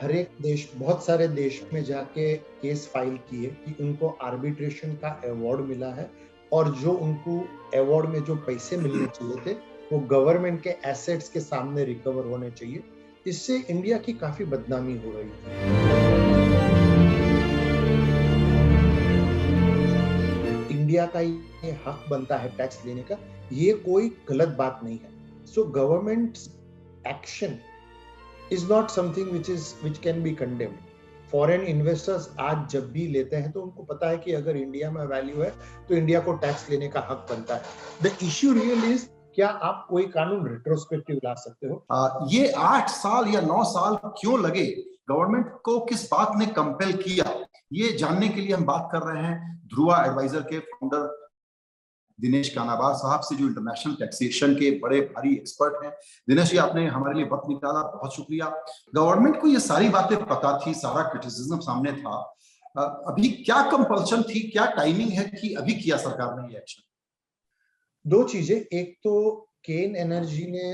हर एक देश, बहुत सारे देश में जाके केस फाइल किए कि उनको आर्बिट्रेशन का अवार्ड मिला है और जो उनको अवार्ड में जो पैसे मिलने चाहिए थे वो गवर्नमेंट के एसेट्स के सामने रिकवर होने चाहिए। इससे इंडिया की काफी बदनामी हो रही थी। इंडिया का ये हक बनता है टैक्स लेने का, ये कोई गलत बात नहीं है। So government action is not something which can be condemned. Foreign investors आज जब भी लेते हैं तो उनको पता है कि अगर इंडिया में वैल्यू है तो इंडिया को टैक्स लेने का हक बनता है। द इश्यू रियल इज, क्या आप कोई कानून रिट्रोस्पेक्टिव ला सकते हो? ये 8 साल या 9 साल क्यों लगे, गवर्नमेंट को किस बात ने कंपेल किया, ये जानने के लिए हम बात कर रहे हैं ध्रुवा एडवाइजर के फाउंडर दिनेश कानाबार साहब से, जो इंटरनेशनल टैक्सेशन के बड़े भारी एक्सपर्ट हैं। दिनेश जी, आपने हमारे लिए वक्त निकाला, बहुत शुक्रिया। गवर्नमेंट को ये सारी बातें पता थी, सारा क्रिटिसिज्म सामने था, अभी क्या कंपल्शन थी, क्या टाइमिंग है कि अभी किया सरकार ने ये एक्शन? दो चीजें, एक तो केन एनर्जी ने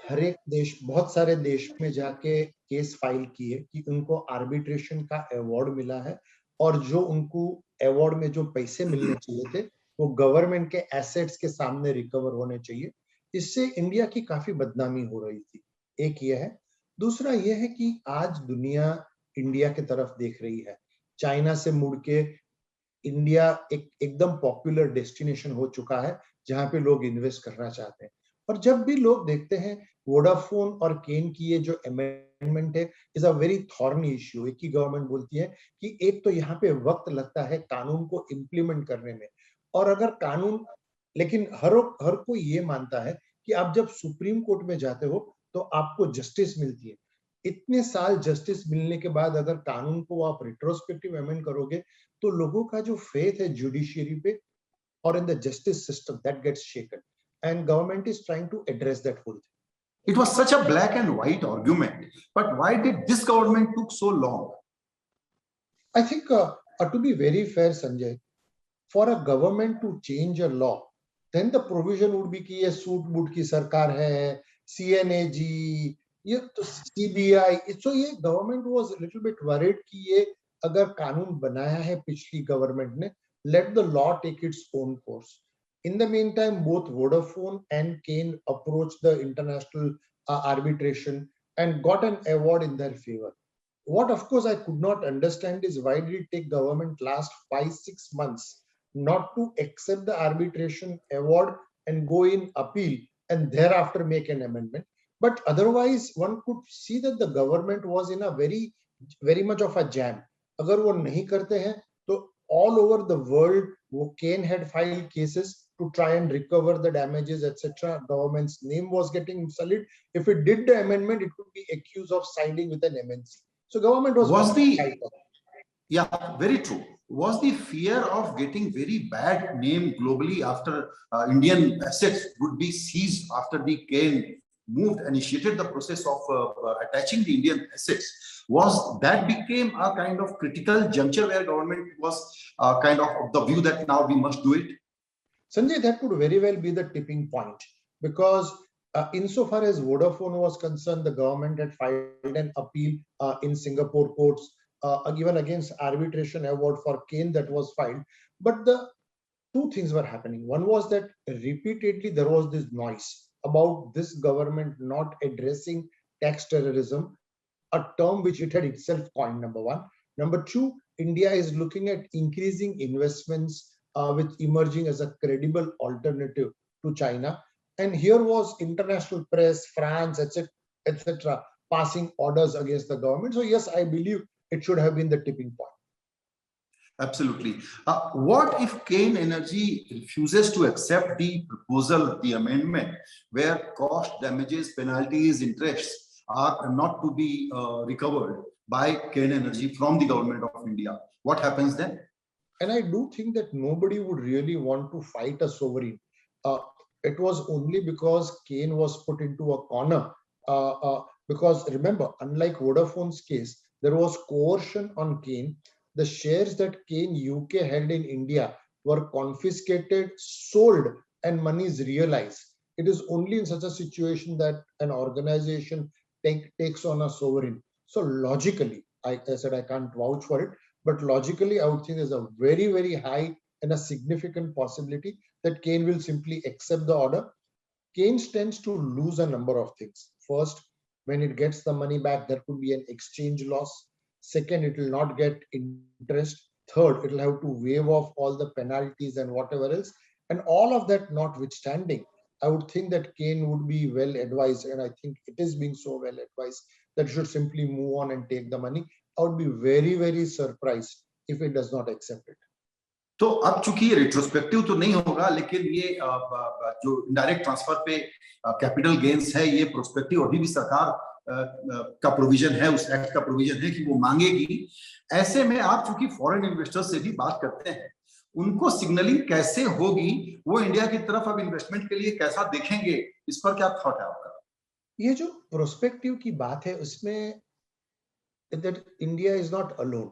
हर एक देश, बहुत सारे देश में जाके केस फाइल किए कि उनको आर्बिट्रेशन का अवार्ड मिला है और जो उनको अवार्ड में जो पैसे मिलने चाहिए थे वो गवर्नमेंट के एसेट्स के सामने रिकवर होने चाहिए। इससे इंडिया की काफी बदनामी हो रही थी। एक ये है। दूसरा ये है कि आज दुनिया इंडिया की तरफ देख रही है। चाइना से मुड़ के इंडिया एकदम पॉपुलर डेस्टिनेशन हो चुका है जहां पे लोग इन्वेस्ट करना चाहते हैं। और जब भी लोग देखते हैं वोडाफोन और केन की ये जो अमेंडमेंट है is a very thorny issue. एक ही गवर्नमेंट बोलती है कि एक तो यहाँ पे वक्त लगता है कानून को इम्प्लीमेंट करने में, और अगर कानून, लेकिन हर कोई ये मानता है कि आप जब सुप्रीम कोर्ट में जाते हो तो आपको जस्टिस मिलती है। इतने साल जस्टिस मिलने के बाद अगर कानून को आप रिट्रोस्पेक्टिव अमेंड करोगे तो लोगों का जो फेथ है जुडिशियरी पे और in the justice system, that gets shaken, and government is trying to address that whole thing. It was such a black and white argument, but why did this government took so long? I think to be very fair, Sanjay, for a government to change a law, then the provision would be कि ये suit boot की सरकार है, CNAG, ये तो CBI, so ये government was a little bit worried कि ये अगर कानून बनाया है पिछली गवर्नमेंट ने, let the law take its own course. In the meantime, both Vodafone and Kane approached the international arbitration and got an award in their favor. What of course I could not understand is why did it take government last 5-6 months not to accept the arbitration award and go in appeal and thereafter make an amendment. But otherwise one could see that the government was in a very much of a jam. अगर वो नहीं करते हैं तो all over the world वो Kane had filed cases to try and recover the damages, etc. Government's name was getting sullied. If it did the amendment, it could be accused of siding with an MNC. So government was very true. Was the fear of getting very bad name globally after Indian assets would be seized after the Kane initiated the process of attaching the Indian assets, was that became a kind of critical juncture where government was kind of the view that now we must do it? Sanjay, that could very well be the tipping point, because insofar as Vodafone was concerned, the government had filed an appeal in Singapore courts, given against arbitration award for Kane that was filed. But the two things were happening. One was that repeatedly there was this noise about this government not addressing tax terrorism, a term which it had itself coined, number one. Number two, India is looking at increasing investments with emerging as a credible alternative to China. And here was international press, France, etc., passing orders against the government. So yes, I believe it should have been the tipping point. Absolutely. What if Kane Energy refuses to accept the proposal, the amendment, where cost, damages, penalties, interests are not to be recovered by Kane Energy from the government of India? What happens then? And I do think that nobody would really want to fight a sovereign. It was only because Kane was put into a corner. Because remember, unlike Vodafone's case, there was coercion on Kane. The shares that Kane UK held in India were confiscated, sold, and monies realized. It is only in such a situation that an organization takes on a sovereign. So logically, I said I can't vouch for it, but logically, I would think there's a very, very high and a significant possibility that Kane will simply accept the order. Keynes tends to lose a number of things. First, when it gets the money back, there could be an exchange loss. Second, it will not get interest. Third, it will have to waive off all the penalties and whatever else. And all of that notwithstanding, I would think that Kane would be well advised, and I think it is being so well advised, that should simply move on and take the money. I would be very, very surprised if it does not accept it. तो अब चूंकि retrospective तो नहीं होगा, लेकिन ये जो indirect transfer पे कैपिटल गेन्स है, ये प्रोस्पेक्टिव अभी भी सरकार का प्रोविजन है, उस एक्ट का प्रोविजन है कि वो मांगेगी। ऐसे में आप चूंकि फॉरेन इन्वेस्टर्स से भी बात करते हैं, उनको सिग्नलिंग कैसे होगी, वो इंडिया की तरफ अब इन्वेस्टमेंट के लिए कैसा देखेंगे, इस पर क्या थॉट है आपका? ये जो प्रोस्पेक्टिव की बात है, उसमें that India is not alone.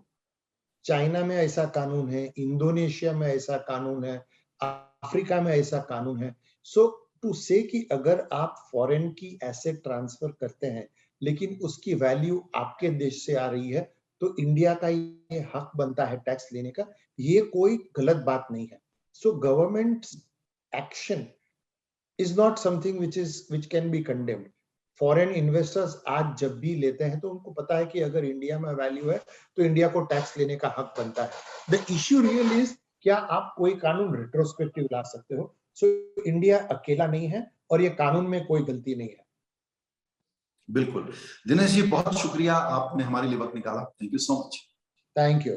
China में ऐसा कानून है, इंडोनेशिया में ऐसा कानून है, अफ्रीका में ऐसा कानून है। सो टू से कि अगर आप फॉरेन की एसेट ट्रांसफर करते हैं, लेकिन उसकी वैल्यू आपके देश से आ रही है, तो इंडिया का ये हक बनता है टैक्स लेने का। ये कोई गलत बात नहीं है। So government action is not something which can be condemned. Foreign investors आज जब भी लेते हैं तो उनको पता है कि अगर इंडिया में वैल्यू है तो इंडिया को टैक्स लेने का हक बनता है। द इश्यू रियल इज, क्या आप कोई कानून रिट्रोस्पेक्टिव ला सकते हो? सो इंडिया अकेला नहीं है और ये कानून में कोई गलती नहीं है। बिल्कुल। दिनेश जी, बहुत शुक्रिया, आपने हमारे लिए वक्त निकाला। Thank you so much. Thank you.